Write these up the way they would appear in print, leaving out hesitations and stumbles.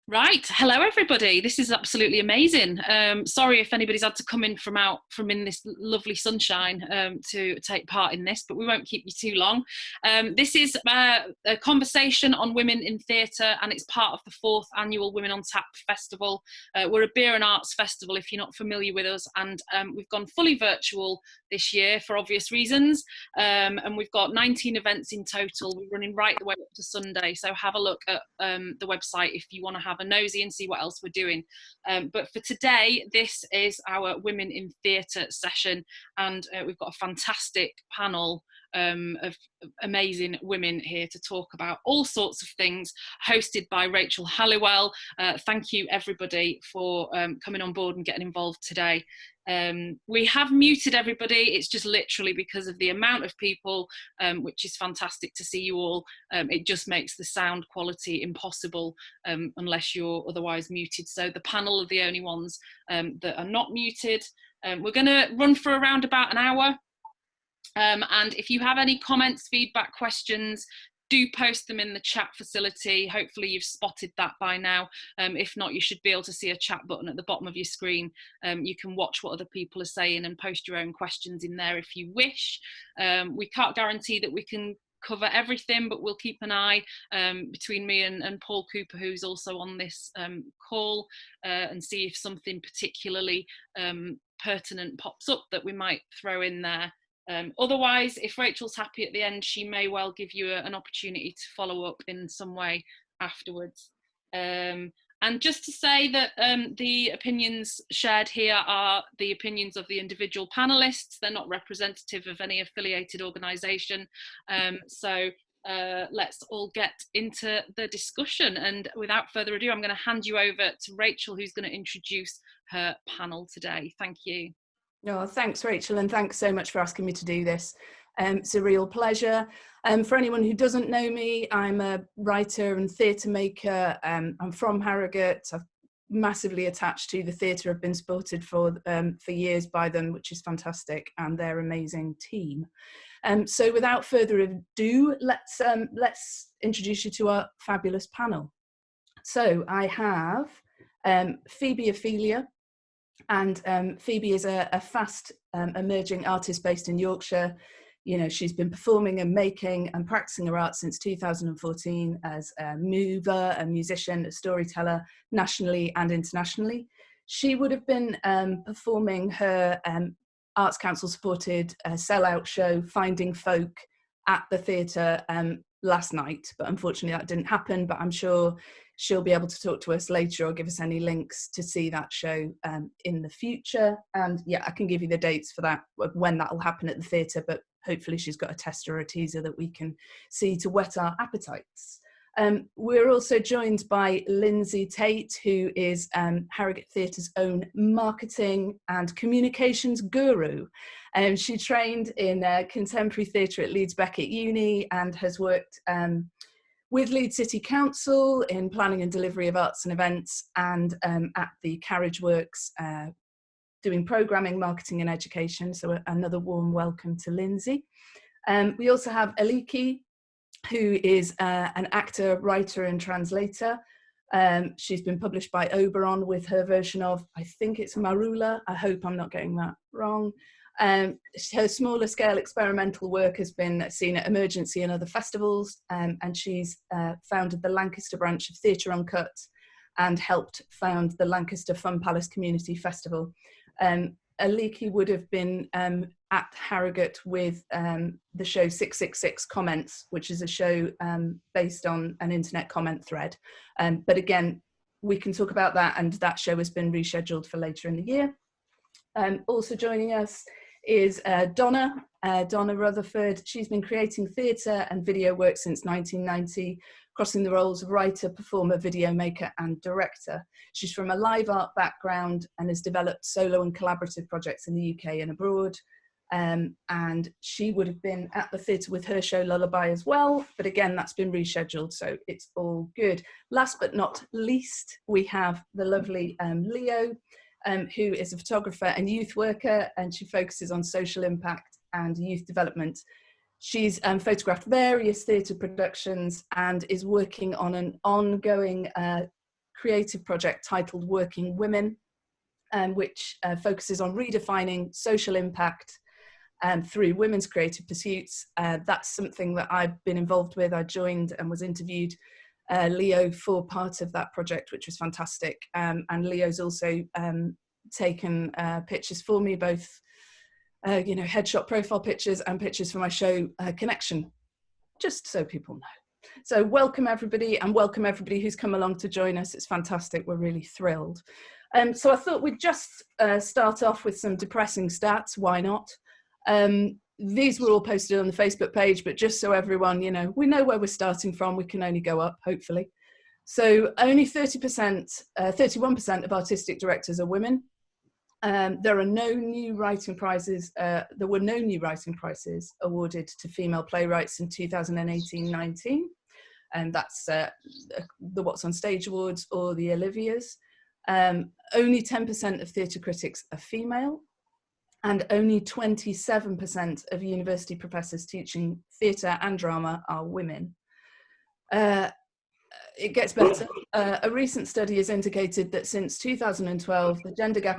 Right. Hello, everybody. This is absolutely amazing. Sorry if anybody's had to come in from in this lovely sunshine to take part in this, but we won't keep you too long. This is a conversation on women in theatre, and it's part of the 4th annual Women on Tap festival. We're a beer and arts festival, if you're not familiar with us, and we've gone fully virtual this year for obvious reasons. And we've got 19 events in total. We're running right the way up to Sunday, so have a look at the website if you want to have a nosy and see what else we're doing. But for today, this is our Women in Theatre session, and we've got a fantastic panel of amazing women here to talk about all sorts of things, hosted by Rachael Halliwell. Thank you, everybody, for coming on board and getting involved today. We have muted everybody. It's just literally because of the amount of people, which is fantastic to see you all. It just makes the sound quality impossible unless you're otherwise muted. So the panel are the only ones that are not muted. We're going to run for around about an hour. And if you have any comments, feedback, questions, do post them in the chat facility. Hopefully you've spotted that by now. If not, you should be able to see a chat button at the bottom of your screen. You can watch what other people are saying and post your own questions in there if you wish. We can't guarantee that we can cover everything, but we'll keep an eye between me and Paul Cooper, who's also on this call, and see if something particularly pertinent pops up that we might throw in there. Otherwise, if Rachel's happy at the end, she may well give you an opportunity to follow up in some way afterwards. And just to say that the opinions shared here are the opinions of the individual panellists. They're not representative of any affiliated organisation. So let's all get into the discussion. And without further ado, I'm going to hand you over to Rachael, who's going to introduce her panel today. Thank you. Oh, thanks, Rachel, and thanks so much for asking me to do this. It's a real pleasure. For anyone who doesn't know me, I'm a writer and theatre maker. I'm from Harrogate. I've massively attached to the theatre. I've been supported for years by them, which is fantastic, and their amazing team. So without further ado, let's introduce you to our fabulous panel. So I have Phoebe Ophelia. And Phoebe is a fast emerging artist based in Yorkshire. You know, she's been performing and making and practicing her art since 2014 as a mover, a musician, a storyteller, nationally and internationally. She would have been performing her Arts Council supported sellout show, Finding Folk, at the theatre last night, but unfortunately that didn't happen, but I'm sure she'll be able to talk to us later or give us any links to see that show in the future. And yeah, I can give you the dates for that, when that will happen at the theatre, but hopefully she's got a tester or a teaser that we can see to whet our appetites. We're also joined by Linzi Tate, who is Harrogate Theatre's own marketing and communications guru. She trained in contemporary theatre at Leeds Beckett Uni and has worked with Leeds City Council in planning and delivery of arts and events, and at the Carriage Works doing programming, marketing and education. So another warm welcome to Linzi. We also have Aliki, who is an actor, writer and translator. She's been published by Oberon with her version of, I think it's Marula. I hope I'm not getting that wrong. Her smaller scale experimental work has been seen at Emergency and other festivals, and she's founded the Lancaster branch of Theatre Uncut and helped found the Lancaster Fun Palace Community Festival. Aliki would have been at Harrogate with the show 666 Comments, which is a show based on an internet comment thread. But again, we can talk about that, and that show has been rescheduled for later in the year. Also joining us is Donna Rutherford. She's been creating theatre and video work since 1990, crossing the roles of writer, performer, video maker and director. She's from a live art background and has developed solo and collaborative projects in the UK and abroad. And she would have been at the theatre with her show Lullaby as well, but again that's been rescheduled, so it's all good. Last but not least, we have the lovely Leo, who is a photographer and youth worker, and she focuses on social impact and youth development. She's photographed various theatre productions and is working on an ongoing creative project titled Working Women, which focuses on redefining social impact through women's creative pursuits. That's something that I've been involved with. I joined and was interviewed Leo for part of that project, which was fantastic. And Leo's also taken pictures for me, both headshot profile pictures and pictures for my show Connection, just so people know. So welcome everybody, and welcome everybody who's come along to join us. It's fantastic. We're really thrilled. So I thought we'd just start off with some depressing stats. Why not? These were all posted on the Facebook page, but just so everyone, we know where we're starting from. We can only go up, hopefully. So only 31% of artistic directors are women. There were no new writing prizes awarded to female playwrights in 2018-19. And that's the WhatsOnStage Awards or the Oliviers. Only 10% of theatre critics are female, and only 27% of university professors teaching theatre and drama are women. It gets better. A recent study has indicated that since 2012, the gender gap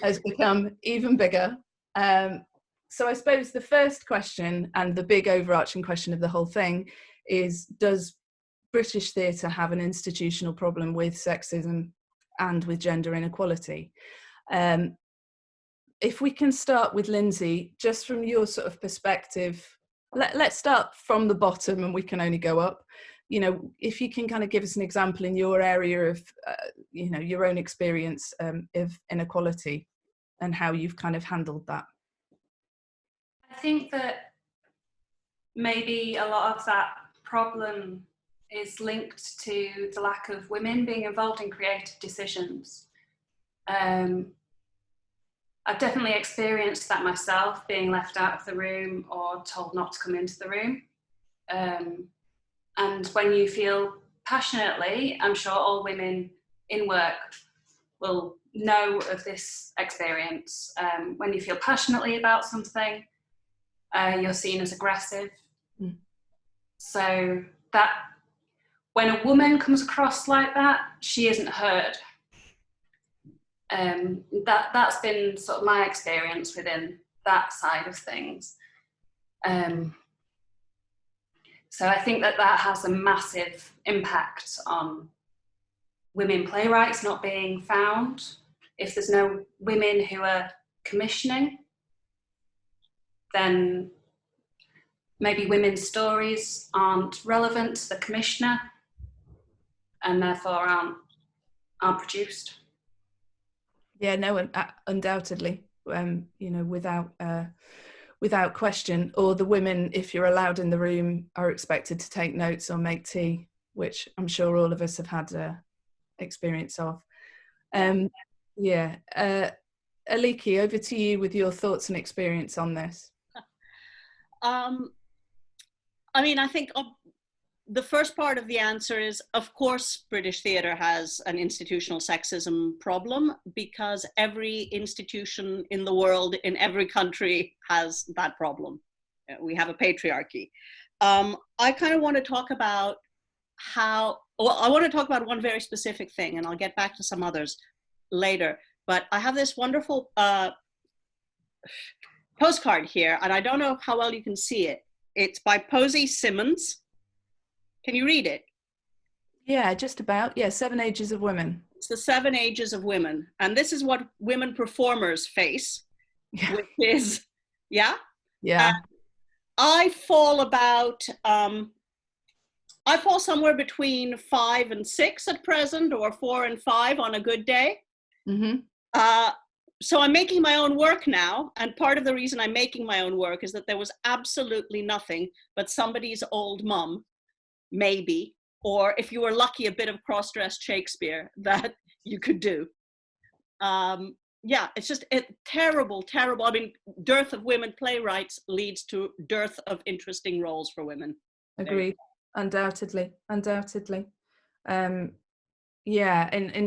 has become even bigger. So I suppose the first question, and the big overarching question of the whole thing, is, does British theatre have an institutional problem with sexism and with gender inequality? If we can start with Linzi, just from your sort of perspective, let's start from the bottom and we can only go up. If you can kind of give us an example in your area of, your own experience of inequality and how you've kind of handled that. I think that maybe a lot of that problem is linked to the lack of women being involved in creative decisions. I've definitely experienced that myself, being left out of the room or told not to come into the room. And when you feel passionately, I'm sure all women in work will know of this experience. When you feel passionately about something, you're seen as aggressive. Mm. So that when a woman comes across like that, she isn't heard. That's been sort of my experience within that side of things. So I think that has a massive impact on women playwrights not being found. If there's no women who are commissioning, then maybe women's stories aren't relevant to the commissioner and therefore aren't produced. Yeah, no, undoubtedly, without question. Or the women, if you're allowed in the room, are expected to take notes or make tea, which I'm sure all of us have had experience of. Aliki, over to you with your thoughts and experience on this. I think the first part of the answer is, of course, British theatre has an institutional sexism problem, because every institution in the world, in every country, has that problem. We have a patriarchy. I kind of want to talk about I want to talk about one very specific thing, and I'll get back to some others later. But I have this wonderful postcard here, and I don't know how well you can see it. It's by Posey Simmons. Can you read it? Yeah, just about. Yeah, 7 Ages of Women. It's the 7 Ages of Women. And this is what women performers face, which is, yeah? Yeah. I fall somewhere between 5 and 6 at present, or 4 and 5 on a good day. Mm-hmm. So I'm making my own work now. And part of the reason I'm making my own work is that there was absolutely nothing but somebody's old mum, maybe, or if you were lucky, a bit of cross-dressed Shakespeare that you could do. It's just terrible. I mean, dearth of women playwrights leads to dearth of interesting roles for women. Agreed. Undoubtedly. In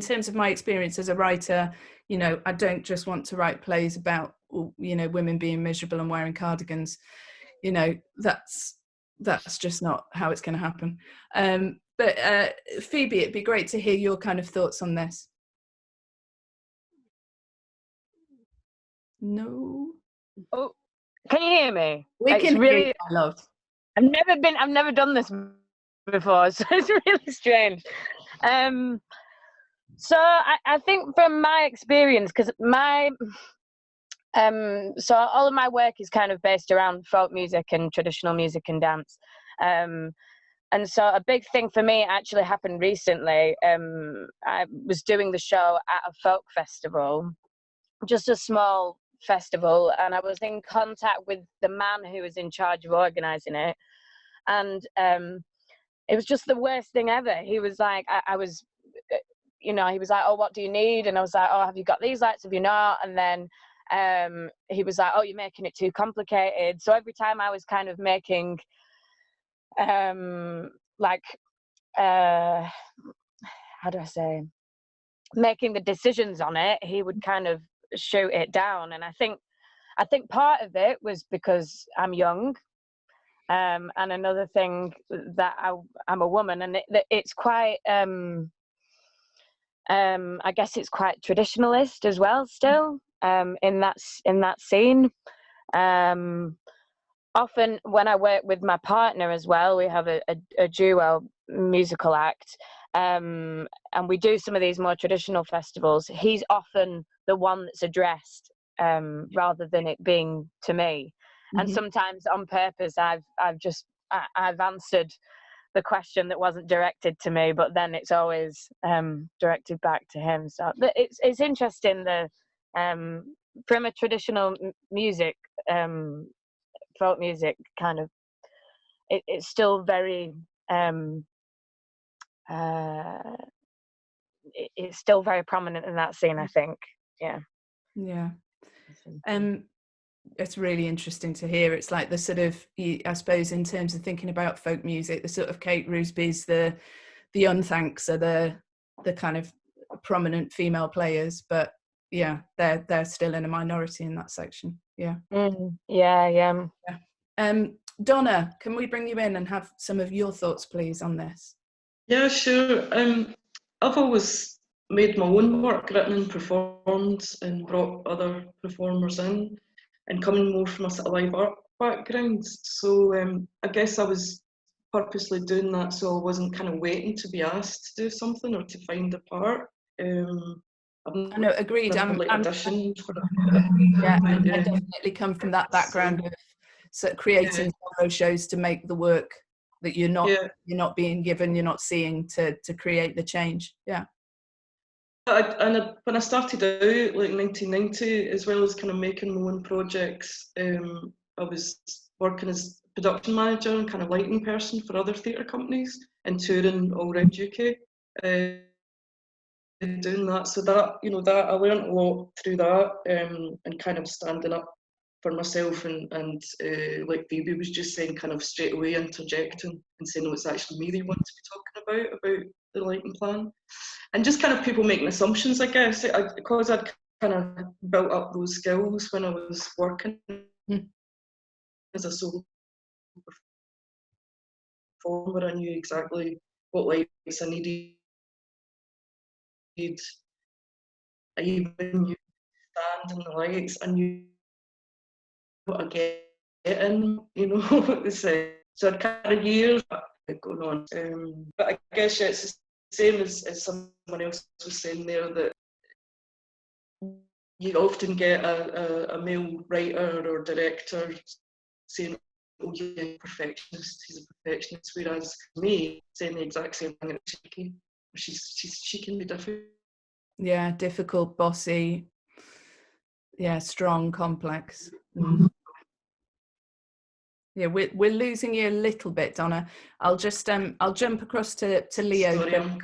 terms of my experience as a writer, I don't just want to write plays about, women being miserable and wearing cardigans. That's just not how it's going to happen. But Phoebe, it'd be great to hear your kind of thoughts on this. No. Oh, can you hear me? We can hear you, my love. I've never done this before, so it's really strange. So I think from my experience, because so all of my work is kind of based around folk music and traditional music and dance. And so a big thing for me actually happened recently. I was doing the show at a folk festival, just a small festival, and I was in contact with the man who was in charge of organising it. And it was just the worst thing ever. He was like, I was, he was like, oh, what do you need? And I was like, oh, have you got these lights? Have you not? And then he was like, oh, you're making it too complicated. So every time I was kind of making how do I say, making the decisions on it, he would kind of shoot it down. And I think part of it was because I'm young, and another thing that I'm a woman, and it's quite I guess it's quite traditionalist as well still, in that scene. Often when I work with my partner as well, we have a duo musical act, and we do some of these more traditional festivals. He's often the one that's addressed, rather than it being to me. Mm-hmm. And sometimes on purpose, I've answered the question that wasn't directed to me, but then it's always directed back to him. So it's interesting, from a traditional music, folk music kind of, it's still very it's still very prominent in that scene, I think. Yeah It's really interesting to hear. It's like the sort of, I suppose, in terms of thinking about folk music, the sort of Kate Roosbys, the Unthanks are the kind of prominent female players, but yeah, they're still in a minority in that section. Yeah. Donna, can we bring you in and have some of your thoughts, please, on this? Yeah, sure. I've always made my own work, written and performed, and brought other performers in, and coming more from a sort of live art background. So I guess I was purposely doing that so I wasn't kind of waiting to be asked to do something or to find a part. I know, agreed. I definitely come from that background of sort of creating solo shows to make the work that you're not being given, you're not seeing, to create the change. Yeah. When I started out, like 1990, as well as kind of making my own projects, I was working as production manager and kind of lighting person for other theatre companies and touring all around UK. Doing that, so that that I learned a lot through that, and kind of standing up for myself, and like Phoebe was just saying, kind of straight away interjecting and saying, no, it's actually me they want to be talking about the lighting plan, and just kind of people making assumptions, I guess, because I'd kind of built up those skills when I was working as a solo performer. I knew exactly what lights I needed. I even knew stand in the lights. I knew what I get in, so I'd kind of years going on. But I guess it's the same as someone else was saying there, that you often get a male writer or director saying, oh yeah, perfectionist, he's a perfectionist, whereas me saying the exact same thing, she can be different. Yeah, difficult, bossy, strong, complex. Mm-hmm. Yeah, we're losing you a little bit, Donna. I'll just I'll jump across to Leo. Sorry, I'm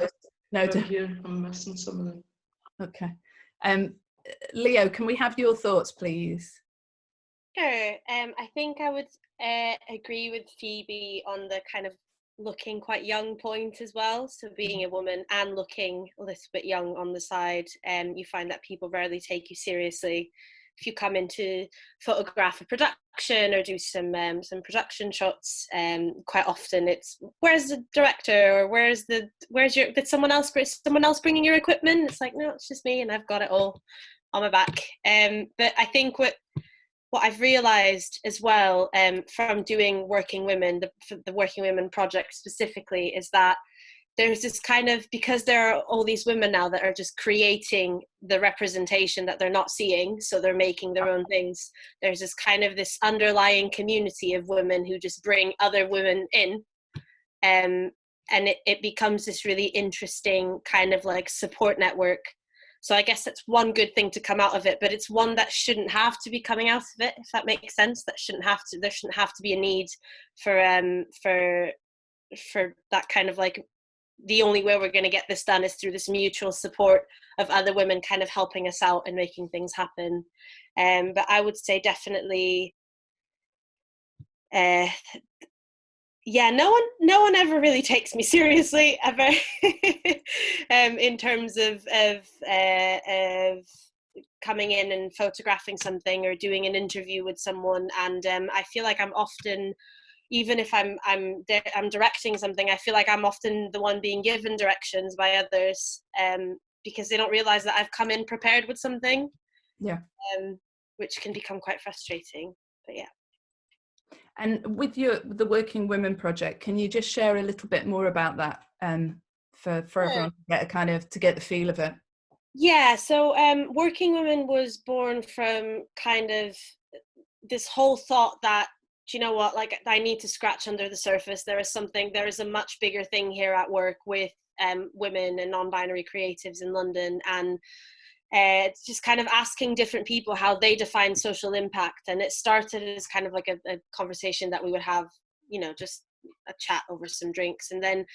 missing some of them. Okay. Leo, can we have your thoughts, please? Sure. I think I would agree with Phoebe on the kind of looking quite young point as well. So being a woman and looking a little bit young on the side, you find that people rarely take you seriously if you come in to photograph a production or do some production shots, quite often it's, where's the director, or did someone else bringing your equipment? It's like, no, it's just me, and I've got it all on my back. But I think what I've realised as well, from doing Working Women, the Working Women project specifically, is that there's this kind of, because there are all these women now that are just creating the representation that they're not seeing, so they're making their own things. There's this kind of this underlying community of women who just bring other women in, and it becomes this really interesting kind of like support network. So I guess that's one good thing to come out of it, but it's one that shouldn't have to be coming out of it, if that makes sense. There shouldn't have to be a need for that kind of like, the only way we're going to get this done is through this mutual support of other women kind of helping us out and making things happen. But I would say definitely, no one ever really takes me seriously ever, in terms of coming in and photographing something or doing an interview with someone. And I feel like I'm often, even if I'm directing something, I feel like I'm often the one being given directions by others, because they don't realize that I've come in prepared with something. Yeah. Which can become quite frustrating. But yeah. And with the Working Women project, can you just share a little bit more about that, for everyone to get the feel of it? Yeah. So Working Women was born from kind of this whole thought that, do you know what, like, I need to scratch under the surface. There is a much bigger thing here at work with women and non-binary creatives in London, and it's just kind of asking different people how they define social impact. And it started as kind of like a conversation that we would have, just a chat over some drinks. And then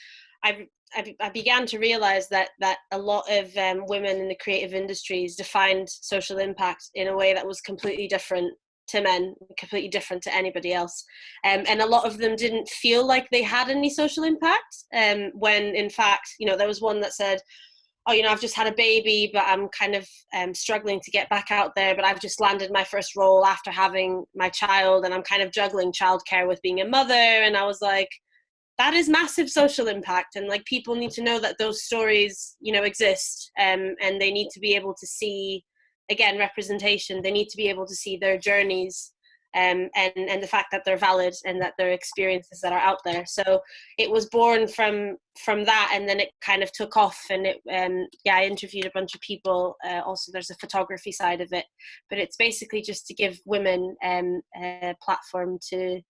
I began to realize that a lot of women in the creative industries defined social impact in a way that was completely different to men, completely different to anybody else. And a lot of them didn't feel like they had any social impact, when in fact, there was one that said, oh, I've just had a baby, but I'm kind of struggling to get back out there, but I've just landed my first role after having my child, and I'm kind of juggling childcare with being a mother. And I was like, that is massive social impact. And like, people need to know that those stories, exist, and they need to be able to see, again, representation. They need to be able to see their journeys, and the fact that they're valid and that they're experiences that are out there. So it was born from that, and then it kind of took off. And I interviewed a bunch of people. Also, there's a photography side of it, but it's basically just to give women a platform to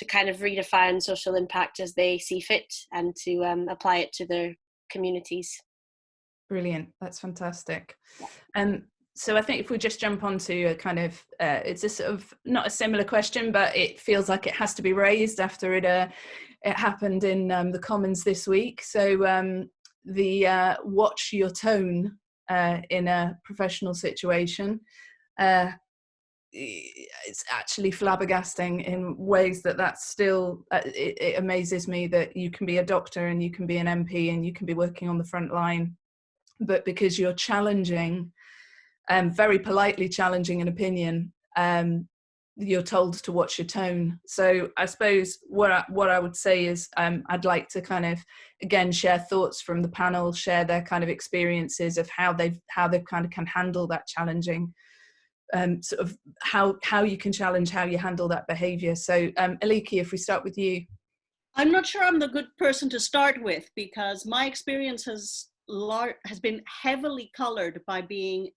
kind of redefine social impact as they see fit, and to apply it to their communities. Brilliant, that's fantastic. So I think if we just jump onto a kind of, it's a sort of, not a similar question, but it feels like it has to be raised after it happened in the Commons this week. So the watch your tone in a professional situation, it's actually flabbergasting in ways that's still, it amazes me that you can be a doctor and you can be an MP and you can be working on the front line, but because you're challenging, very politely challenging an opinion, you're told to watch your tone. So I suppose what I would say is, I'd like to kind of, again, share thoughts from the panel, share their kind of experiences of how they've kind of can handle that challenging, sort of how you can challenge, how you handle that behavior. So Aliki, if we start with you. I'm not sure I'm the good person to start with, because my experience has been heavily colored by being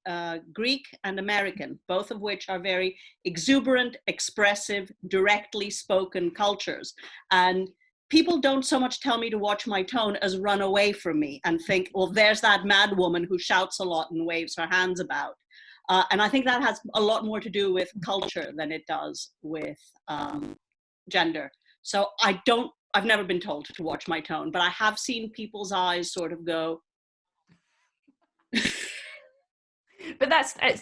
Greek and American, both of which are very exuberant, expressive, directly spoken cultures. And people don't so much tell me to watch my tone as run away from me and think, well, there's that mad woman who shouts a lot and waves her hands about. And I think that has a lot more to do with culture than it does with gender. So I've never been told to watch my tone, but I have seen people's eyes sort of go. But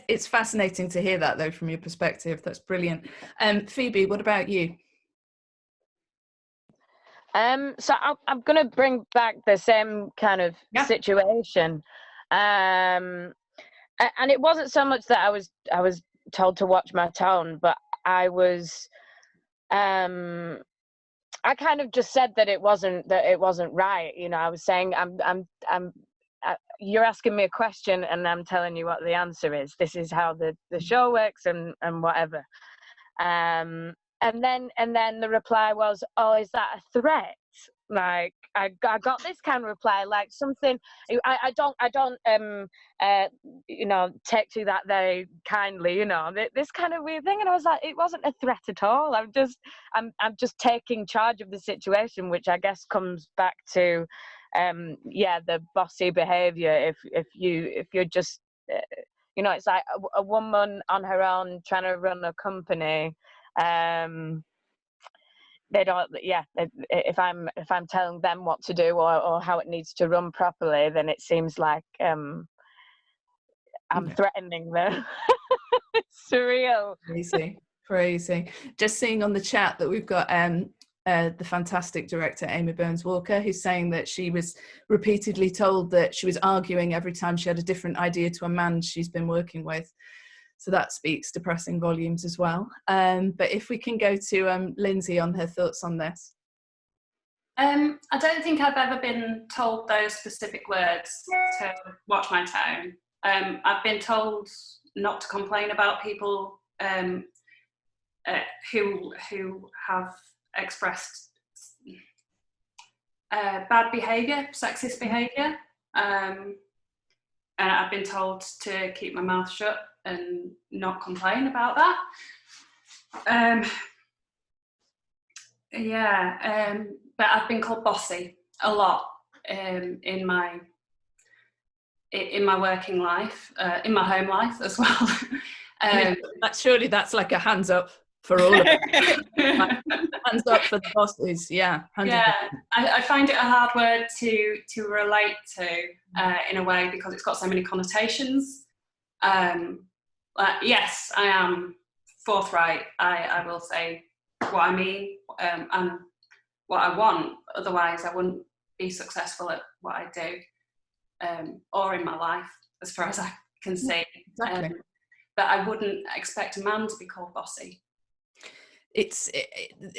it's fascinating to hear that, though, from your perspective. That's brilliant. Phoebe, what about you? So I'm going to bring back the same kind of situation, and it wasn't so much that I was told to watch my tone, but I was, I kind of just said that it wasn't right. You know, I was saying, you're asking me a question and I'm telling you what the answer is. This is how the show works and whatever. And then the reply was, oh, is that a threat? Like, I got this kind of reply, like something, I don't you know, take to that very kindly, you know, this kind of weird thing. And I was like, it wasn't a threat at all. I'm just taking charge of the situation, which I guess comes back to, the bossy behavior. If you're just, you know, it's like a woman on her own trying to run a company. They don't, if I'm telling them what to do or how it needs to run properly, then it seems like I'm threatening them. It's surreal. Crazy. Just seeing on the chat that we've got the fantastic director Amy Burns-Walker, who's saying that she was repeatedly told that she was arguing every time she had a different idea to a man she's been working with. So that speaks depressing volumes as well. But if we can go to Linzi on her thoughts on this. I don't think I've ever been told those specific words to watch my tone. I've been told not to complain about people who have expressed bad behaviour, sexist behaviour. And I've been told to keep my mouth shut and not complain about that. But I've been called bossy a lot in my working life, in my home life as well. Surely that's like a hands up for all of us. Hands up for the bosses, yeah. 100%. Yeah, I find it a hard word to relate to in a way, because it's got so many connotations. Yes, I am forthright. I will say what I mean and what I want. Otherwise, I wouldn't be successful at what I do or in my life, as far as I can see. Exactly. But I wouldn't expect a man to be called bossy.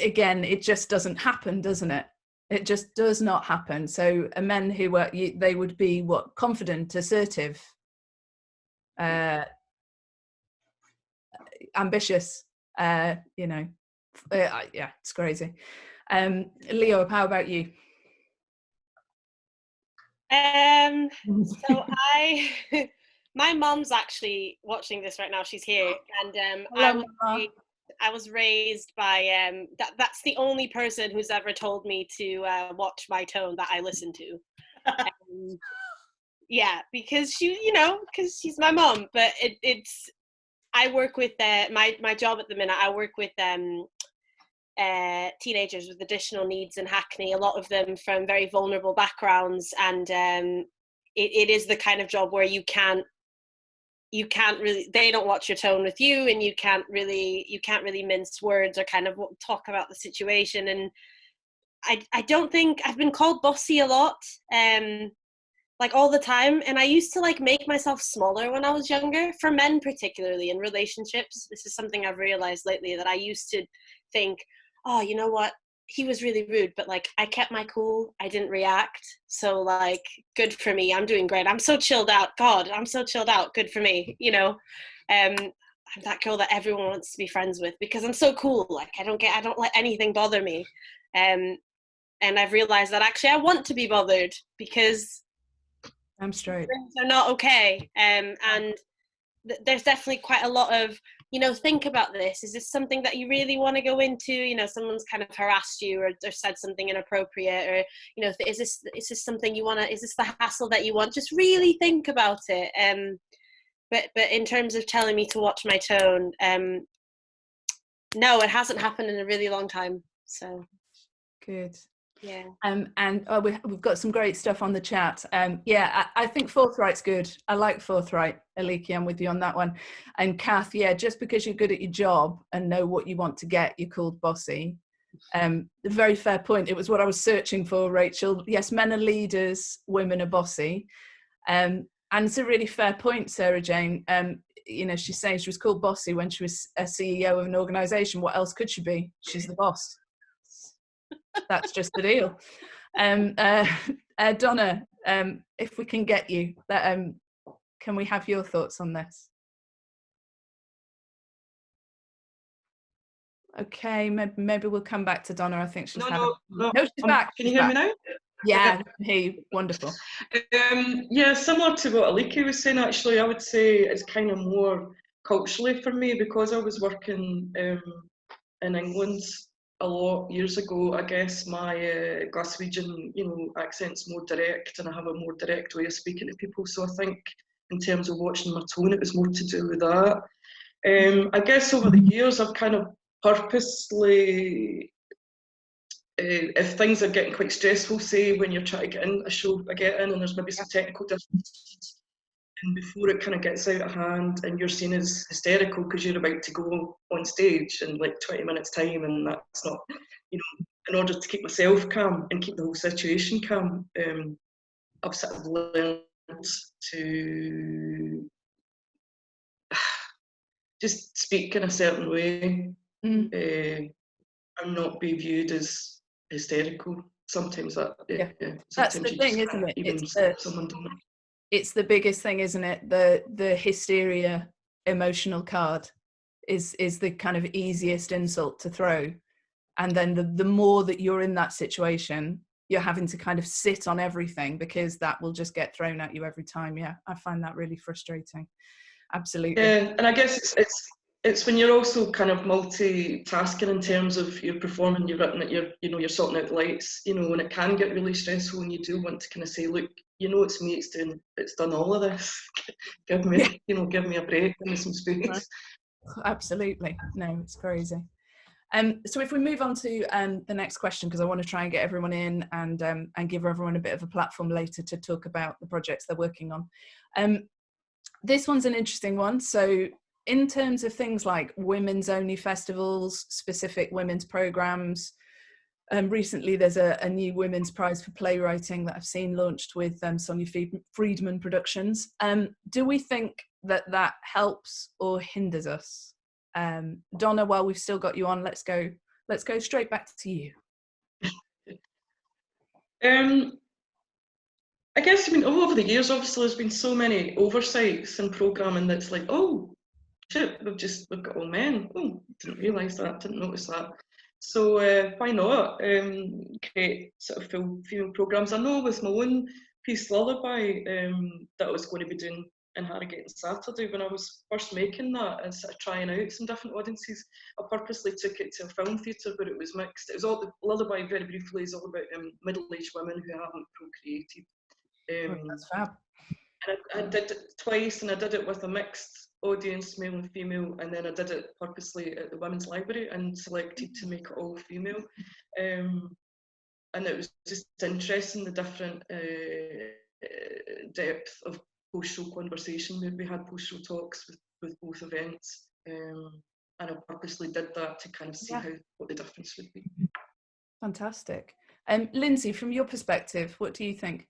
Again, it just doesn't happen, doesn't it? It just does not happen. So men who were, they would be what? Confident, assertive, ambitious, you know, yeah, it's crazy. Leo, how about you? So my mom's actually watching this right now. She's here, and I was raised by that's the only person who's ever told me to watch my tone that I listen to. Yeah, because because she's my mom. But it's I work with my job at the minute. I work with teenagers with additional needs in Hackney. A lot of them from very vulnerable backgrounds, and it is the kind of job where you can't really, they don't watch your tone with you, and you can't really mince words or kind of talk about the situation. And I don't think I've been called bossy a lot, like all the time. And I used to like make myself smaller when I was younger, for men particularly in relationships. This is something I've realized lately, that I used to think, oh, you know what, he was really rude, but like I kept my cool, I didn't react, so like good for me, I'm doing great, I'm so chilled out, God, I'm so chilled out, good for me, I'm that girl that everyone wants to be friends with because I'm so cool, like I don't let anything bother me, and I've realized that actually I want to be bothered because I'm straight, things are not okay, and there's definitely quite a lot of, think about this. Is this something that you really want to go into? Someone's kind of harassed you or said something inappropriate, or, is this something you want to, is this the hassle that you want? Just really think about it. But in terms of telling me to watch my tone, no, it hasn't happened in a really long time. So. Good. Yeah. And we've got some great stuff on the chat. I think forthright's good. I like forthright. Aliki, I'm with you on that one. And Kath, just because you're good at your job and know what you want to get, you're called bossy. A very fair point. It was what I was searching for, Rachel. Yes, men are leaders, women are bossy. And it's a really fair point, Sarah Jane. you know, she's saying she was called bossy when she was a CEO of an organisation. What else could she be? She's the boss. That's just the deal. Donna, if we can get you, can we have your thoughts on this? Okay, maybe we'll come back to Donna. I think she's no, she's back. Can you hear me now? Yeah, hey, wonderful. Yeah, similar to what Aliki was saying, actually, I would say it's kind of more culturally for me, because I was working in England a lot years ago. I guess my Glaswegian, you know, accent's more direct, and I have a more direct way of speaking to people. So I think in terms of watching my tone, it was more to do with that. I guess over the years, I've kind of purposely, if things are getting quite stressful, say when you're trying to get in a show, I get in and there's maybe some technical difficulties, and before it kind of gets out of hand and you're seen as hysterical because you're about to go on stage in like 20 minutes time, and that's not, you know, in order to keep myself calm and keep the whole situation calm, I've sort of learned to just speak in a certain way and not be viewed as hysterical. Sometimes that, sometimes that's the thing, isn't it? Even someone doing that. It's the biggest thing, isn't it? The hysteria emotional card is the kind of easiest insult to throw, and then the more that you're in that situation, you're having to kind of sit on everything, because that will just get thrown at you every time. Yeah, I find that really frustrating. Absolutely. Yeah, and I guess it's when you're also kind of multitasking in terms of you're performing, you've written it, you're sorting out the lights, you know, and it can get really stressful, and you do want to kind of say, look, you know, it's me, it's done all of this. give me a break, give me some space. Absolutely. No, it's crazy. So if we move on to the next question, because I want to try and get everyone in and give everyone a bit of a platform later to talk about the projects they're working on. This one's an interesting one. So in terms of things like women's only festivals, specific women's programs, recently there's a new women's prize for playwriting that I've seen launched with Sonia Friedman Productions. Do we think that helps or hinders us? Donna, while we've still got you on, let's go straight back to you. I guess, I mean, over the years, obviously, there's been so many oversights in programming that's like, oh, shit, we've got all men. Oh, didn't realise that, didn't notice that. So why not create sort of full female programmes? I know with my own piece, Lullaby, that I was going to be doing in Harrogate on Saturday, when I was first making that and sort of trying out some different audiences, I purposely took it to a film theatre where it was mixed. It was all, the Lullaby, very briefly, is all about middle-aged women who haven't procreated. That's fab. And I did it twice, and I did it with a mixed audience, male and female, and then I did it purposely at the Women's Library and selected to make it all female. And it was just interesting, the different depth of post-show conversation. We had post-show talks with both events, and I purposely did that to kind of see what the difference would be. Fantastic. Linzi, from your perspective, what do you think?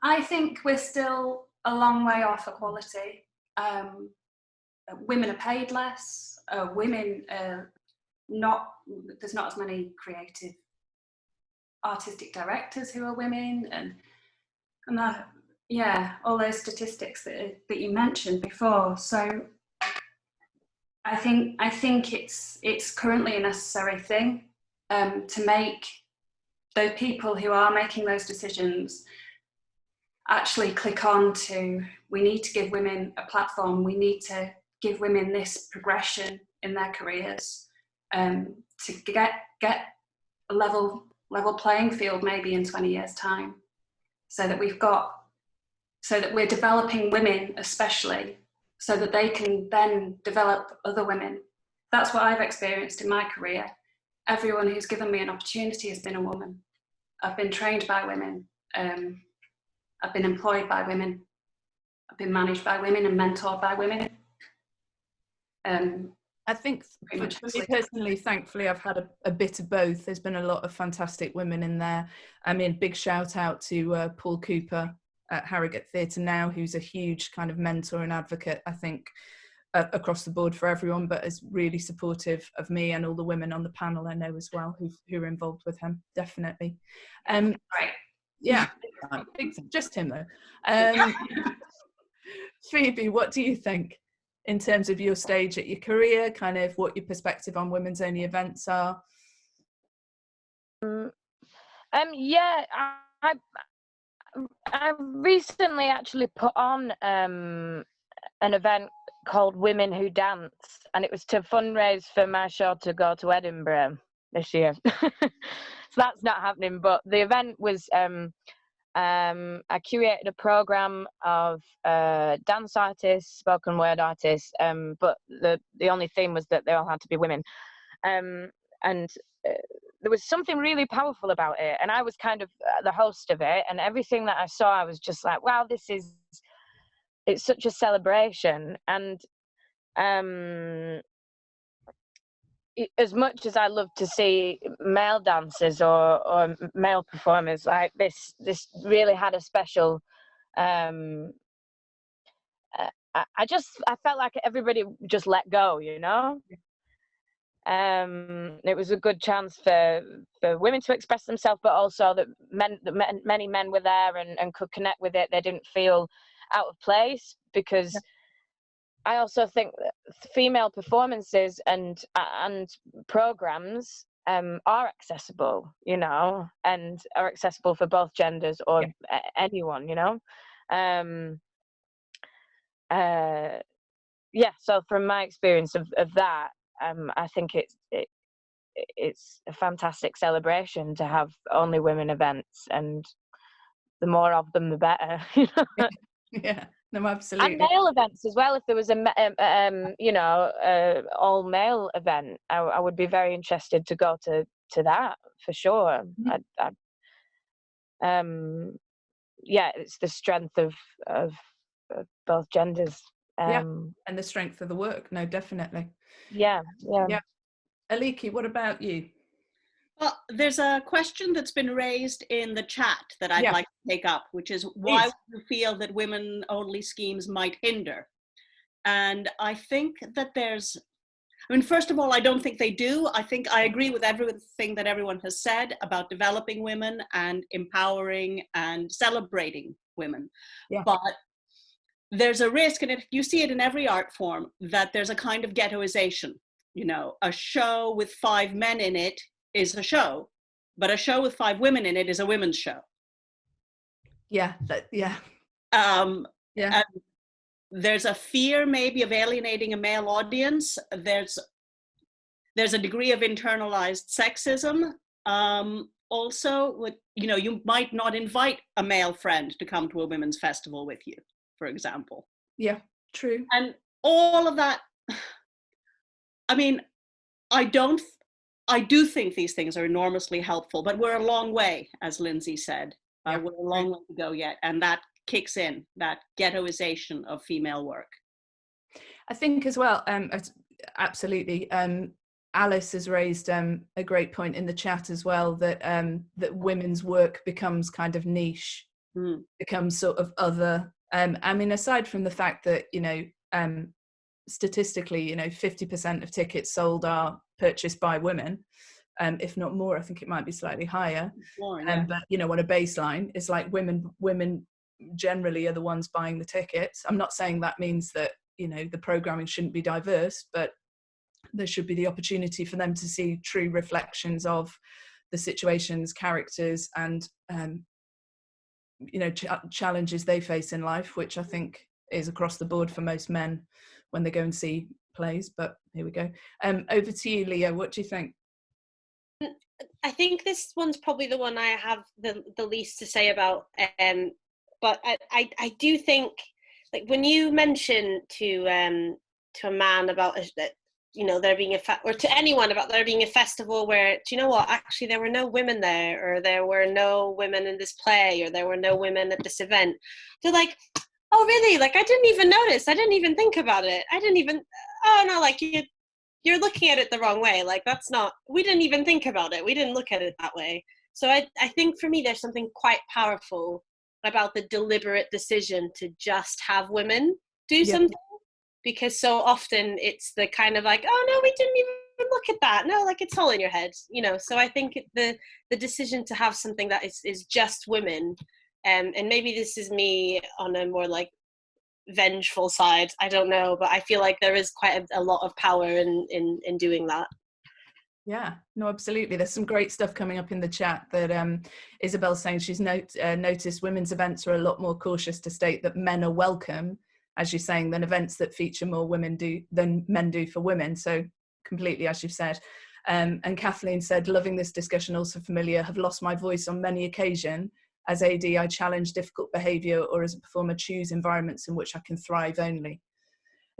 I think we're still a long way off equality. Women are paid less. Women there's not as many creative artistic directors who are women, and that, all those statistics that you mentioned before. So I think it's currently a necessary thing to make those people who are making those decisions actually click on to, we need to give women a platform, we need to give women this progression in their careers, to get a level playing field maybe in 20 years' time, so that we're developing women especially, so that they can then develop other women. That's what I've experienced in my career. Everyone who's given me an opportunity has been a woman. I've been trained by women. I've been employed by women. I've been managed by women and mentored by women. I think for me personally, thankfully, I've had a bit of both. There's been a lot of fantastic women in there. I mean, big shout out to Paul Cooper, at Harrogate Theatre now, who's a huge kind of mentor and advocate, I think, across the board for everyone, but is really supportive of me and all the women on the panel I know as well who are involved with him, definitely. Right. Yeah, just him though. Phoebe, what do you think in terms of your stage at your career, kind of what your perspective on women's only events are? Yeah, I recently actually put on an event called Women Who Dance, and it was to fundraise for my show to go to Edinburgh this year. So that's not happening, but the event was I curated a program of dance artists, spoken word artists, but the only theme was that they all had to be women, and there was something really powerful about it, and I was kind of the host of it, and everything that I saw, I was just like, wow, it's such a celebration. And as much as I love to see male dancers or male performers, like this really had a special, I felt like everybody just let go, you know. It was a good chance for women to express themselves, but also that many men were there and could connect with it. They didn't feel out of place, because I also think that female performances and programs are accessible, you know, and are accessible for both genders or anyone, you know. So from my experience of that, I think it's a fantastic celebration to have only women events, and the more of them, the better. You know? Yeah, no, absolutely. And male events as well. If there was all male event, I would be very interested to go to that for sure. It's the strength of both genders. And the strength of the work. No, definitely. Yeah. Aliki, what about you? Well, there's a question that's been raised in the chat that I'd like to take up, which is why would you feel that women-only schemes might hinder? And I think that first of all, I don't think they do. I think I agree with everything that everyone has said about developing women and empowering and celebrating women. Yeah. But there's a risk, and you see it in every art form, that there's a kind of ghettoization. You know, a show with 5 men in it is a show, but a show with 5 women in it is a women's show. And there's a fear maybe of alienating a male audience. There's a degree of internalized sexism. Also, you might not invite a male friend to come to a women's festival with you, for example. Yeah, true. And all of that, I mean, I do think these things are enormously helpful, but we're a long way, as Linzi said. We're a long way to go yet, and that kicks in, that ghettoization of female work. I think as well, absolutely. Alice has raised a great point in the chat as well, that women's work becomes kind of niche, becomes sort of other. I mean, aside from the fact that, statistically, 50% of tickets sold are purchased by women, if not more. I think it might be slightly higher. More, but on a baseline, it's like women generally are the ones buying the tickets. I'm not saying that means that the programming shouldn't be diverse, but there should be the opportunity for them to see true reflections of the situations, characters, and challenges they face in life, which I think is across the board for most men when they go and see plays. But here we go. Over to you, Leah. What do you think? I think this one's probably the one I have the least to say about. But I do think, like, when you mention to a man about there being or to anyone about there being a festival where, do you know what, actually there were no women there, or there were no women in this play, or there were no women at this event, they're like, oh really, like I didn't even notice, I didn't even think about it, like you're looking at it the wrong way, like that's not, we didn't even think about it, we didn't look at it that way. So I think for me there's something quite powerful about the deliberate decision to just have women do something, because so often it's the kind of like, oh no, we didn't even look at that. No, like it's all in your head, you know. So I think the decision to have something that is just women, and maybe this is me on a more like vengeful side, I don't know, but I feel like there is quite a lot of power in doing that. Yeah, no, absolutely. There's some great stuff coming up in the chat that Isabel's saying she's noticed women's events are a lot more cautious to state that men are welcome, as you're saying, than events that feature more women than men do for women. So completely, as you've said. And Kathleen said, loving this discussion, also familiar, have lost my voice on many occasions. As AD, I challenge difficult behaviour, or as a performer, choose environments in which I can thrive only.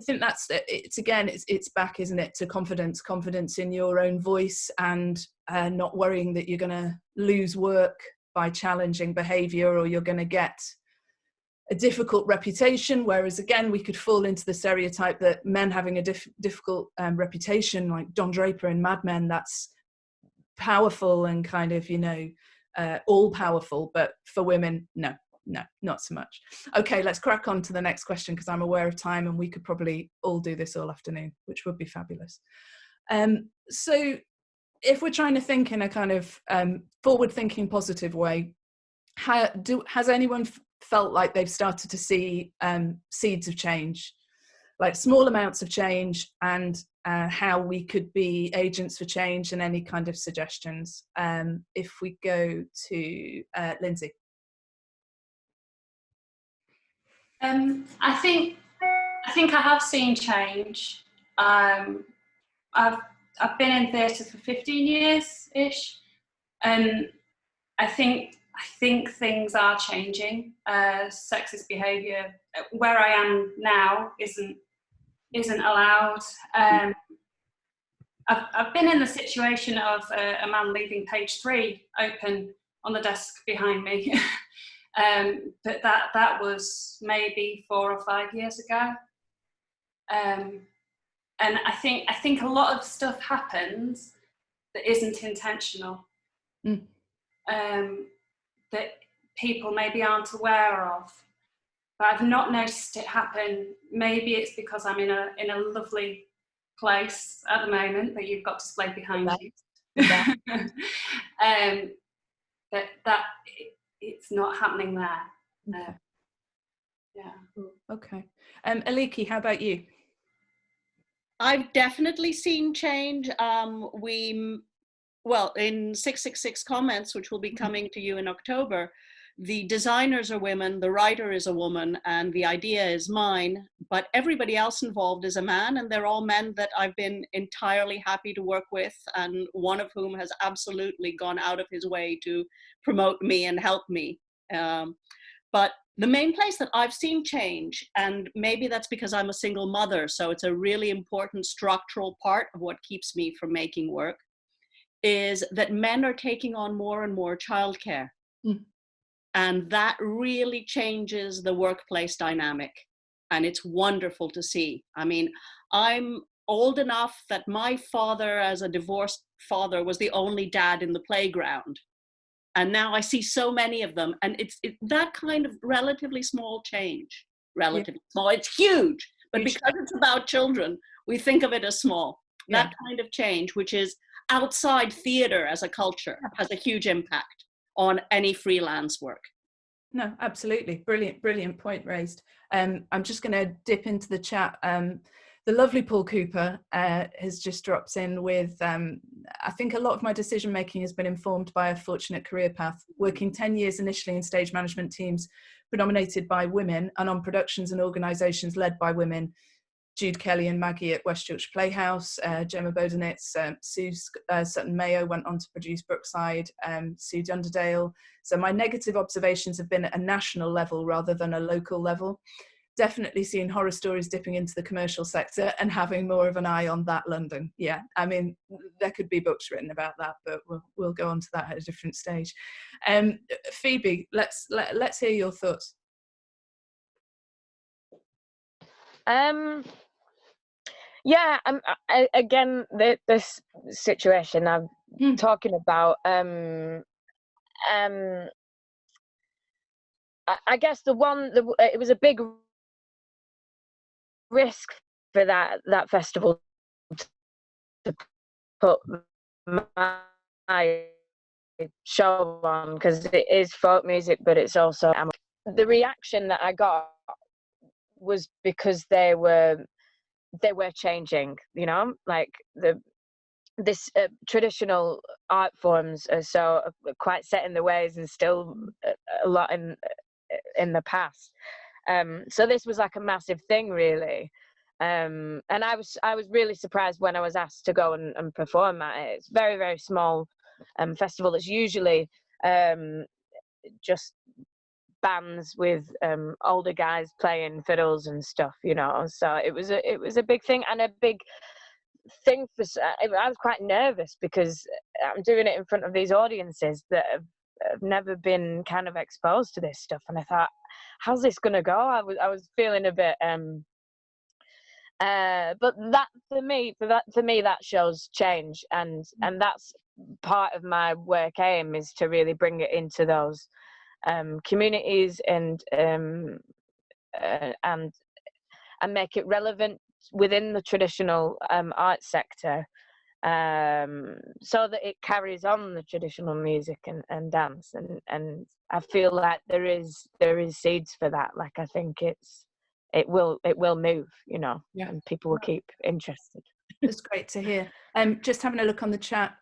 I think it's back, isn't it, to confidence in your own voice, and not worrying that you're going to lose work by challenging behaviour, or you're going to get a difficult reputation. Whereas again, we could fall into the stereotype that men having a difficult reputation, like Don Draper in Mad Men, that's powerful and kind of, you know, all powerful, but for women, no, not so much. Okay, let's crack on to the next question, because I'm aware of time and we could probably all do this all afternoon, which would be fabulous. So if we're trying to think in a kind of forward-thinking, positive way, has anyone felt like they've started to see seeds of change, like small amounts of change, and how we could be agents for change, and any kind of suggestions? If we go to Linzi. I think I have seen change. I've been in theatre for 15 years ish, and I think things are changing. Sexist behaviour where I am now isn't allowed. I've been in the situation of a man leaving page 3 open on the desk behind me. But that was maybe 4 or 5 years ago. And I think a lot of stuff happens that isn't intentional, that people maybe aren't aware of. But I've not noticed it happen. Maybe it's because I'm in a lovely place at the moment that you've got displayed behind you. That it's not happening there. Okay. Aliki, how about you? I've definitely seen change. Well, in 666 Comments, which will be coming to you in October, the designers are women, the writer is a woman, and the idea is mine, but everybody else involved is a man, and they're all men that I've been entirely happy to work with, and one of whom has absolutely gone out of his way to promote me and help me. But the main place that I've seen change, and maybe that's because I'm a single mother, so it's a really important structural part of what keeps me from making work, is that men are taking on more and more childcare. And that really changes the workplace dynamic. And it's wonderful to see. I mean, I'm old enough that my father, as a divorced father, was the only dad in the playground. And now I see so many of them. And it's that kind of relatively small change. Relatively small. It's huge. But because it's about children, we think of it as small. That kind of change, which is outside theatre as a culture, has a huge impact on any freelance work. No, absolutely. Brilliant point raised. I'm just going to dip into the chat. The lovely Paul Cooper has just dropped in with, I think a lot of my decision making has been informed by a fortunate career path, working 10 years initially in stage management teams predominated by women, and on productions and organisations led by women. Jude Kelly and Maggie at West Yorkshire Playhouse, Gemma Bodenitz, Sue Sutton Mayo went on to produce Brookside, Sue Dunderdale. So my negative observations have been at a national level rather than a local level. Definitely seen horror stories dipping into the commercial sector and having more of an eye on that London. Yeah, I mean, there could be books written about that, but we'll go on to that at a different stage. Phoebe, let's hear your thoughts. Yeah, again, this situation I'm talking about, I guess it was a big risk for that festival to put my show on, because it is folk music, but it's also the reaction that I got was because they were changing, you know, like this traditional art forms are so quite set in the ways and still a lot in the past. So this was like a massive thing, really. And I was really surprised when I was asked to go and perform at it. It's very, very small festival. It's usually just bands with older guys playing fiddles and stuff, you know. So it was a big thing, and a big thing for. I was quite nervous because I'm doing it in front of these audiences that have never been kind of exposed to this stuff, and I thought, how's this gonna go? I was feeling a bit but that for me that shows change, and that's part of my work aim, is to really bring it into those communities and make it relevant within the traditional arts sector, so that it carries on the traditional music and dance, and I feel like there is seeds for that. Like, I think it will move, you know, and people will keep interested. That's great to hear. Just having a look on the chat.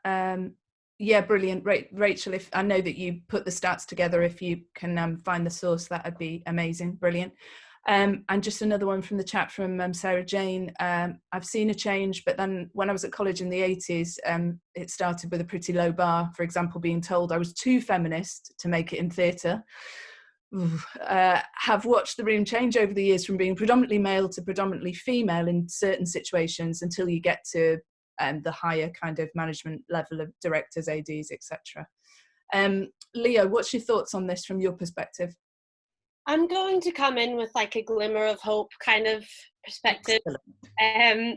Yeah, brilliant. Rachel, if I know that you put the stats together, if you can find the source, that would be amazing. Brilliant. And just another one from the chat from Sarah Jane. I've seen a change, but then when I was at college in the 80s, it started with a pretty low bar. For example, being told I was too feminist to make it in theatre. Have watched the room change over the years from being predominantly male to predominantly female in certain situations, until you get to the higher kind of management level of directors, ADs, etc. Leo, what's your thoughts on this from your perspective? I'm going to come in with like a glimmer of hope kind of perspective.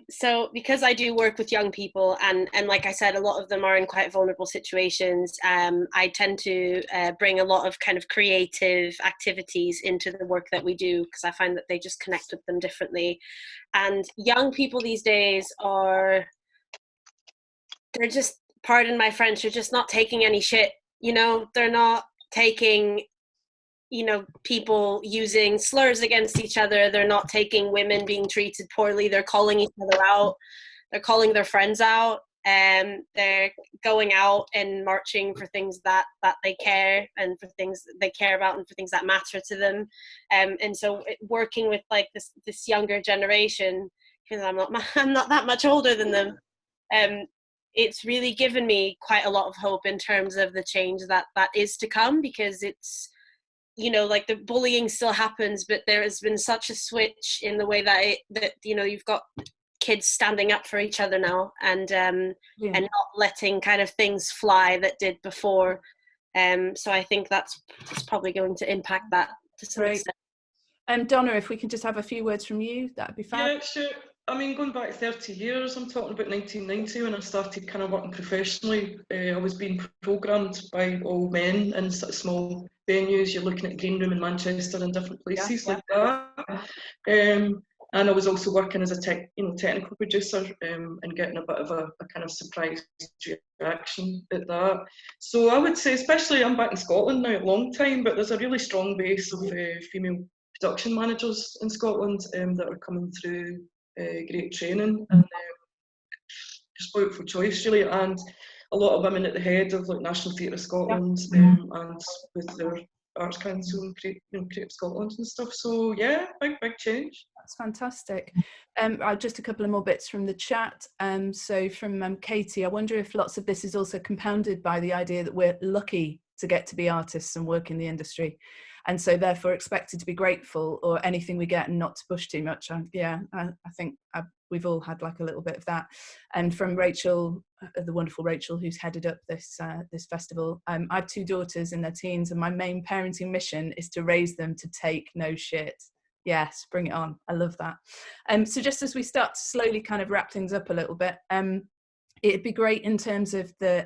So because I do work with young people, and like I said, a lot of them are in quite vulnerable situations, I tend to bring a lot of kind of creative activities into the work that we do, because I find that they just connect with them differently. And young people these days they're just, pardon my French, they're just not taking any shit, you know. They're not taking, you know, people using slurs against each other. They're not taking women being treated poorly. They're calling each other out. They're calling their friends out, and they're going out and marching for things that they care, and for things they care about, and for things that matter to them. And so working with like this younger generation, because I'm not that much older than them, it's really given me quite a lot of hope in terms of the change that is to come, because it's, you know, like the bullying still happens, but there has been such a switch in the way that you know, you've got kids standing up for each other now, and and not letting kind of things fly that did before. So I think that's probably going to impact that to some extent. Donna, if we can just have a few words from you, that'd be fab. Yeah, sure. I mean, going back 30 years, I'm talking about 1990 when I started kind of working professionally. I was being programmed by all men in sort of small venues. You're looking at Green Room in Manchester and different places like that. And I was also working as a technical producer, and getting a bit of a kind of surprise reaction at that. So I would say, especially, I'm back in Scotland now a long time, but there's a really strong base of female production managers in Scotland that are coming through great training, and just beautiful choice really, and a lot of women at the head of like National Theatre of Scotland, and with their Arts Council and Creative Scotland and stuff. So yeah, big change. That's fantastic. Just a couple of more bits from the chat. So from Katie, I wonder if lots of this is also compounded by the idea that we're lucky to get to be artists and work in the industry, and so therefore expected to be grateful or anything we get and not to push too much. I think we've all had like a little bit of that. And from Rachael, the wonderful Rachael, who's headed up this festival, I have 2 daughters in their teens, and my main parenting mission is to raise them to take no shit. Yes, bring it on. I love that. So just as we start to slowly kind of wrap things up a little bit, it'd be great in terms of the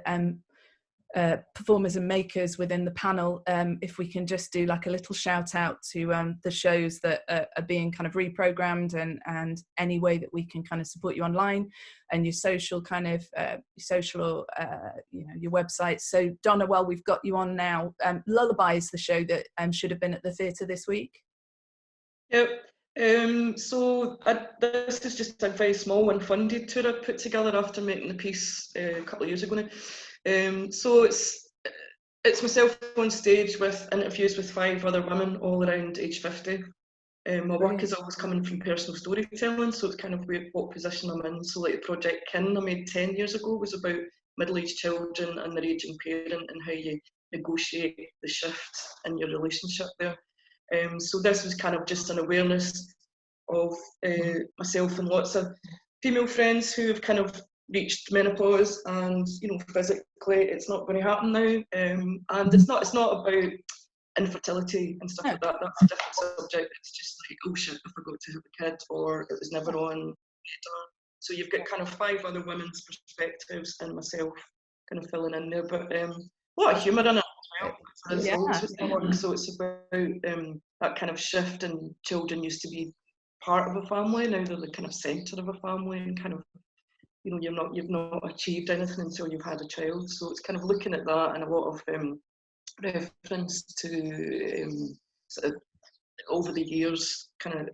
performers and makers within the panel, if we can just do like a little shout out to the shows that are being kind of reprogrammed, and any way that we can kind of support you online, and your social kind of your website. So Donna, while we've got you on now, Lullaby is the show that should have been at the theatre this week. Yep. So this is just a very small unfunded tour I put together after making the piece a couple of years ago now. So it's myself on stage with interviews with 5 other women, all around age 50. My work is always coming from personal storytelling, so it's kind of what position I'm in. So like the project Kin I made 10 years ago was about middle-aged children and their ageing parent, and how you negotiate the shift in your relationship there. So this was kind of just an awareness of myself and lots of female friends who have kind of reached menopause, and physically it's not going to happen now, and it's not about infertility and stuff like that. That's a different subject. It's just like, oh shit, I forgot to have a kid, or it was never on. So you've got kind of 5 other women's perspectives and myself kind of filling in there, but a lot of humour in it as well. So it's about that kind of shift, and children used to be part of a family, now they're the kind of centre of a family, and kind of you've not achieved anything until you've had a child. So it's kind of looking at that, and a lot of reference to sort of over the years, kind of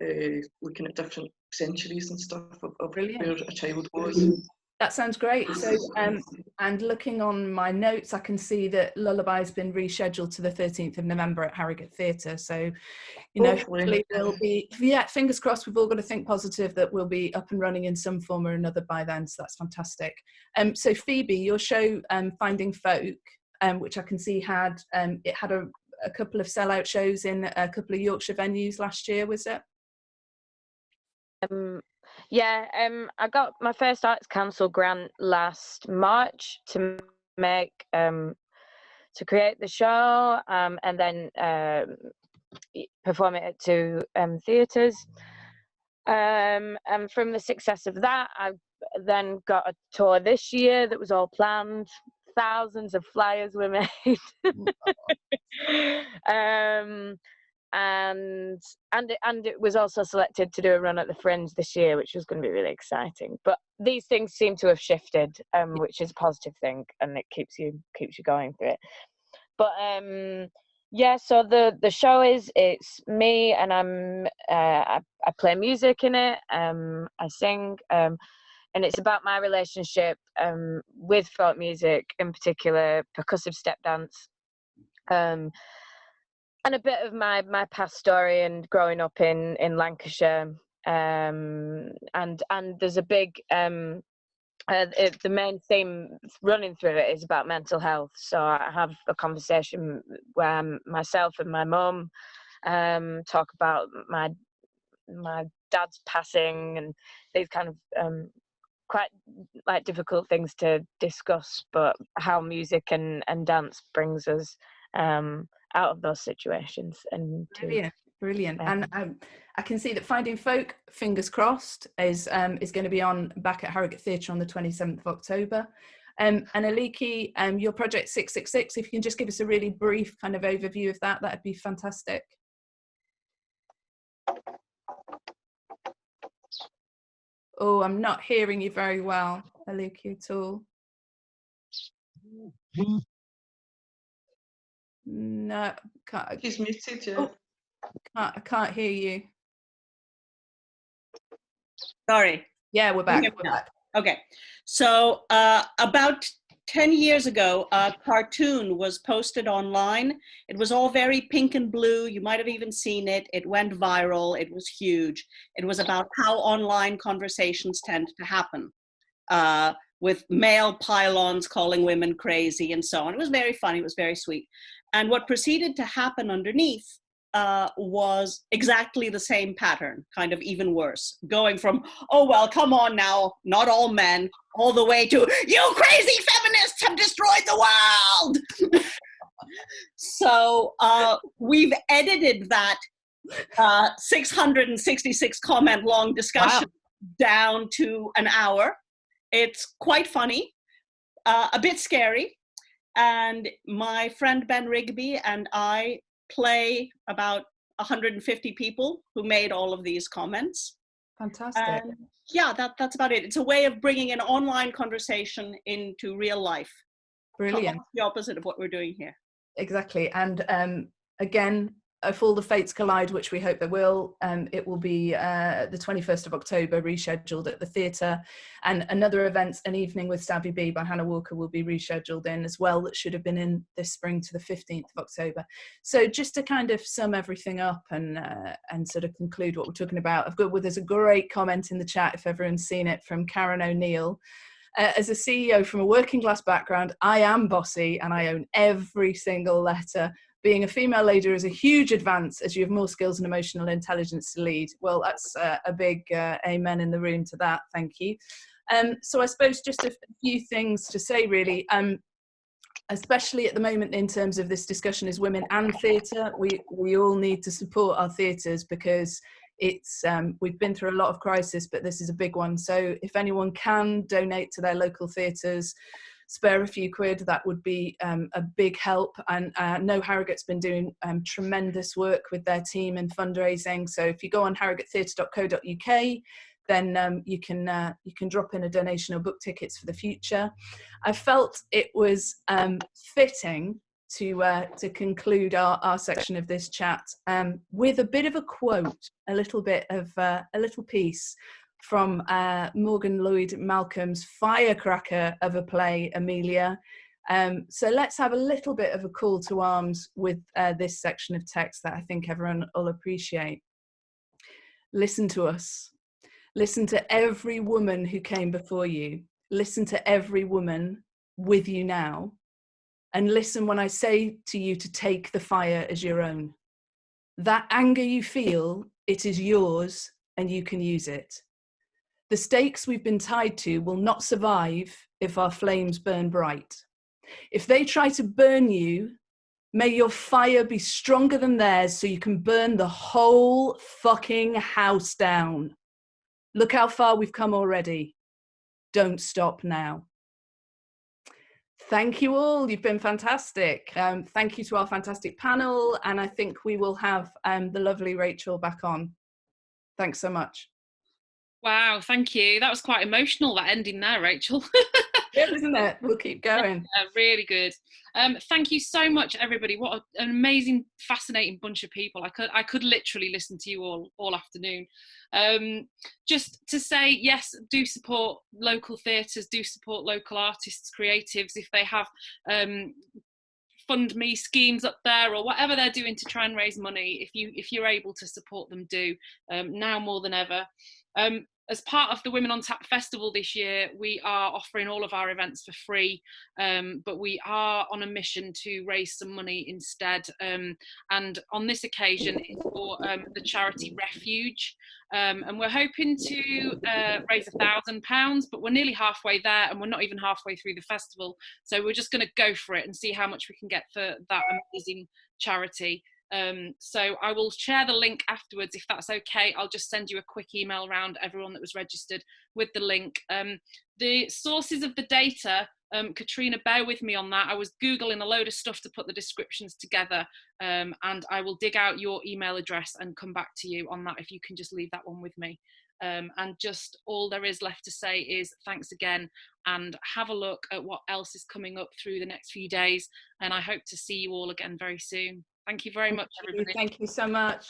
looking at different centuries and stuff of where a child was. That sounds great. So, and looking on my notes, I can see that Lullaby has been rescheduled to the 13th of November at Harrogate Theatre. So, hopefully there'll be, fingers crossed, we've all got to think positive that we'll be up and running in some form or another by then. So that's fantastic. So Phoebe, your show, Finding Folk, which I can see had a couple of sellout shows in a couple of Yorkshire venues last year, was it? I got my first Arts Council grant last March to create the show, and then perform it at 2 theatres. And from the success of that, I then got a tour this year that was all planned. Thousands of flyers were made. And it was also selected to do a run at the Fringe this year, which was going to be really exciting. But these things seem to have shifted, which is a positive thing, and it keeps you going through it. But so the show it's me, and I play music in it. I sing, and it's about my relationship with folk music, in particular percussive step dance. And a bit of my past story and growing up in Lancashire, and there's a big the main theme running through it is about mental health. So I have a conversation where myself and my mum talk about my dad's passing, and these kind of quite like difficult things to discuss, but how music and dance brings us out of those situations. And brilliant. And I can see that Finding Folk, fingers crossed, is going to be on back at Harrogate Theatre on the 27th of October. And Aliki, your project 666, if you can just give us a really brief kind of overview of that'd be fantastic. Oh, I'm not hearing you very well, Aliki, at all. No, can't. He's muted, yeah. Oh, I can't hear you. Sorry. Yeah, we're back. Okay. So about 10 years ago, a cartoon was posted online. It was all very pink and blue. You might have even seen it. It went viral. It was huge. It was about how online conversations tend to happen, with male pylons calling women crazy and so on. It was very funny. It was very sweet. And what proceeded to happen underneath was exactly the same pattern, kind of even worse, going from, oh, well, come on now, not all men, all the way to, you crazy feminists have destroyed the world. So we've edited that 666 comment long discussion down to an hour. It's quite funny, a bit scary. And my friend Ben Rigby and I play about 150 people who made all of these comments. Fantastic. And yeah, that's about it. It's a way of bringing an online conversation into real life. Brilliant. The opposite of what we're doing here. Exactly. And again, if all the fates collide, which we hope they will, it will be the 21st of October, rescheduled at the theatre. And another event, An Evening with Savvy Bee by Hannah Walker, will be rescheduled in as well. That should have been in this spring to the 15th of October. So just to kind of sum everything up and sort of conclude what we're talking about, there's a great comment in the chat, if everyone's seen it, from Karen O'Neill. As a CEO from a working class background, I am bossy and I own every single letter. Being a female leader is a huge advance as you have more skills and emotional intelligence to lead. Well, that's a big amen in the room to that. Thank you. So I suppose just a few things to say, really, especially at the moment in terms of this discussion is women and theatre. We all need to support our theatres because it's we've been through a lot of crisis, but this is a big one. So if anyone can donate to their local theatres, spare a few quid, that would be a big help. And I know Harrogate's been doing tremendous work with their team in fundraising. So if you go on harrogatetheatre.co.uk, then you can drop in a donation or book tickets for the future. I felt it was fitting to conclude our section of this chat with a bit of a quote, a little piece from Morgan Lloyd Malcolm's firecracker of a play, Amelia. So let's have a little bit of a call to arms with this section of text that I think everyone will appreciate. Listen to us. Listen to every woman who came before you. Listen to every woman with you now. And listen when I say to you to take the fire as your own. That anger you feel, it is yours and you can use it. The stakes we've been tied to will not survive if our flames burn bright. If they try to burn you, may your fire be stronger than theirs so you can burn the whole fucking house down. Look how far we've come already. Don't stop now. Thank you all. You've been fantastic. Thank you to our fantastic panel. And I think we will have the lovely Rachel back on. Thanks so much. Wow, thank you. That was quite emotional, that ending there, Rachel. Yeah, isn't it? We'll keep going. Yeah, really good. Thank you so much, everybody. What an amazing, fascinating bunch of people. I could literally listen to you all afternoon. Just to say, yes, do support local theatres, do support local artists, creatives, if they have fund me schemes up there or whatever they're doing to try and raise money. If you're able to support them, do now more than ever. As part of the Women on Tap Festival this year, we are offering all of our events for free, but we are on a mission to raise some money instead. And on this occasion, it's for the charity Refuge. And we're hoping to raise £1,000, but we're nearly halfway there and we're not even halfway through the festival. So we're just going to go for it and see how much we can get for that amazing charity. So I will share the link afterwards if that's okay. I'll just send you a quick email around everyone that was registered with the link. The sources of the data, Katrina, bear with me on that. I was Googling a load of stuff to put the descriptions together, and I will dig out your email address and come back to you on that if you can just leave that one with me. And just all there is left to say is thanks again, and have a look at what else is coming up through the next few days, and I hope to see you all again very soon. Thank you very much, everybody. Thank you so much.